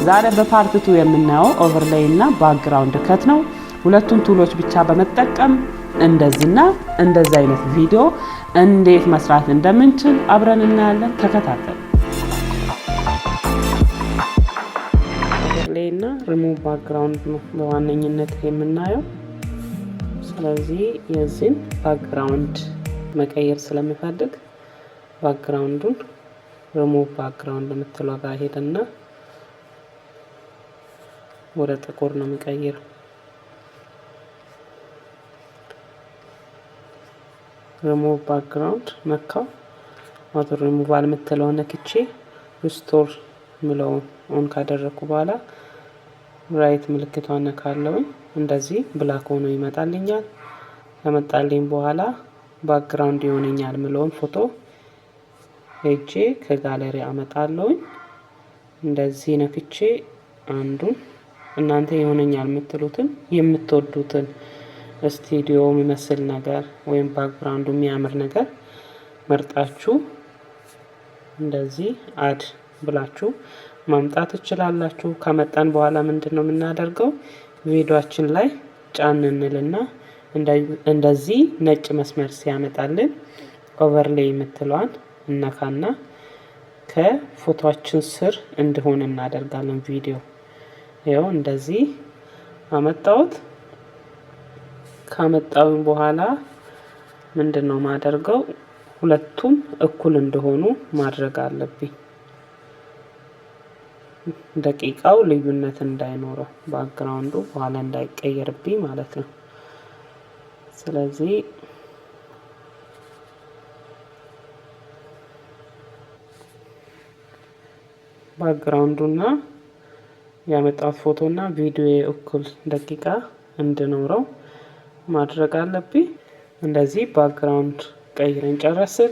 ዛሬ በፓርት 2 የምናየው ኦቨርሌይ እና ባክግራውንድ ከት ነው። ሁለቱን ቱሎች ብቻ በመጠቀም እንደዚህና እንደዚህ አይነት ቪዲዮ እንዴት መስራት እንደምንችል አብረን እናያለን። ተከታተሉ። ኦቨርሌይ እና ሪሙቭ ባክግራውንድ ነው በዋነኝነት የምናየው። ስለዚህ የዚህን ባክግራውንድ መቀየር ስለምፈልግ ባክግራውንዱን ሪሙቭ ባክግራውንድ የምትለው ጋር ሄደና ወደ ጥቁር ነው የሚቀይረው። ሪሙቭ ባክግራውንድ ነካው። አውቶ ሪሙቫል የምትለው ነክቼ ሪስቶር ምለውን ኦን ካደረኩ በኋላ ራይት ምልክቷን ነካለው። እንደዚህ ብላክ ሆኖ ይመጣልኛል። ከመጣልኝ በኋላ ባክግራውንድ ይሆነኛል ምለውን ፎቶ ሄጄ ከጋለሪ አመጣለሁ። እንደዚህ ነክቼ አንዱን እናንተ ይሆነኛል የምትሉትን የምትወዱትን ስቱዲዮ የሚመስል ነገር ወይም ባክግራውንዱ የሚያምር ነገር መርጣችሁ እንደዚህ አድ ብላችሁ ማምጣት ትችላላችሁ። ከመጣን በኋላ ምንድነው የምናደርገው? ቪዲዮአችን ላይ ጫን እንልና እንደዚህ ነጭ መስመር ሲያመጣልን ኦቨርሌይ የምትለዋን እነካና ከፎቶአችን ስር እንዲሆን እናደርጋለን። ቪዲዮ ይኸው እንደዚህ አመጣሁት። ካመጣሁኝ በኋላ ምንድነው ማደርገው? ሁለቱም እኩል እንደሆኑ ማድረግ አለብኝ። ደቂቃው ልዩነት እንዳይኖረው ባክግራውንዱ በኋላ እንዳይቀየርብኝ ማለት ነው። ስለዚህ ባክግራውንዱና ያመጣሁት ፎቶና ቪዲዮ እኩል ደቂቃ እንዲኖረው ማድረግ አለብኝ። እንደዚህ ባክግራውንድ ቀይረን ጨረስን።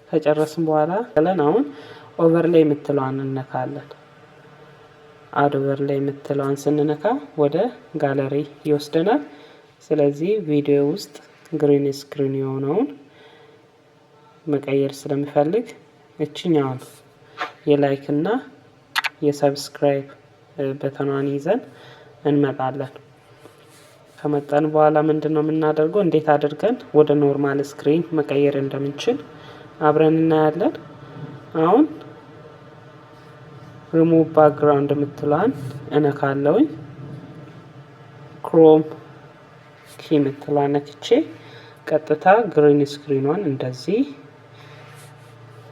ከጨረስን በኋላ አሁን ኦቨርሌይ የምትለዋን እንነካለን። አድ ኦቨርሌይ የምትለዋን ስንነካ ወደ ጋለሪ ይወስደናል። ስለዚህ ቪዲዮ ውስጥ ግሪን ስክሪን የሆነውን መቀየር ስለምፈልግ እችኛውን የላይክ እና የሰብስክራይብ በተኗን ይዘን እንመጣለን። ከመጣን በኋላ ምንድነው የምናደርገው? እንዴት አድርገን ወደ ኖርማል ስክሪን መቀየር እንደምንችል አብረን እናያለን። አሁን ሪሙቭ ባክግራውንድ የምትለዋን እነካለሁኝ። ክሮም ኪ የምትለዋን ነክቼ ቀጥታ ግሪን ስክሪኗን እንደዚህ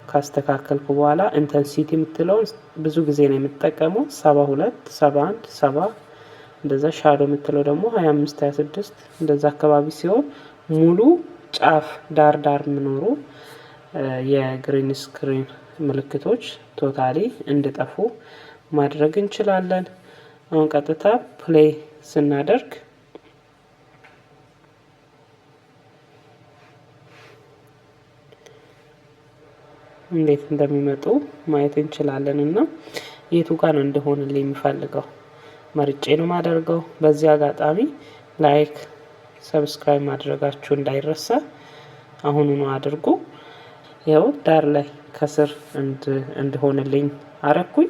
ካስተካከልኩ በኋላ ኢንተንሲቲ የምትለውን ብዙ ጊዜ ነው የምጠቀመው 72 71 70 እንደዛ። ሻዶ የምትለው ደግሞ 25 26 እንደዛ አካባቢ ሲሆን ሙሉ ጫፍ ዳር ዳር የሚኖሩ የግሪን ስክሪን ምልክቶች ቶታሊ እንዲጠፉ ማድረግ እንችላለን። አሁን ቀጥታ ፕሌይ ስናደርግ እንዴት እንደሚመጡ ማየት እንችላለን። እና የቱ ጋር ነው እንደሆነልኝ የሚፈልገው መርጬ ነው ማደርገው። በዚህ አጋጣሚ ላይክ ሰብስክራይብ ማድረጋችሁ እንዳይረሳ አሁኑኑ አድርጉ። ያው ዳር ላይ ከስር እንደሆነልኝ አረኩኝ።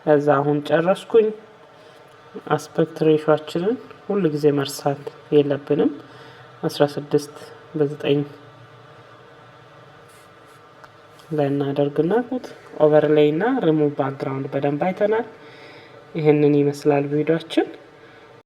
ከዛ አሁን ጨረስኩኝ። አስፔክት ሬሾአችንን ሁሉ ጊዜ መርሳት የለብንም። 16 በ9 ላይ እናደርግና ኦቨርሌይ እና ሪሙቭ ባክግራውንድ በደንብ አይተናል። ይሄንን ይመስላል ቪዲዮአችን።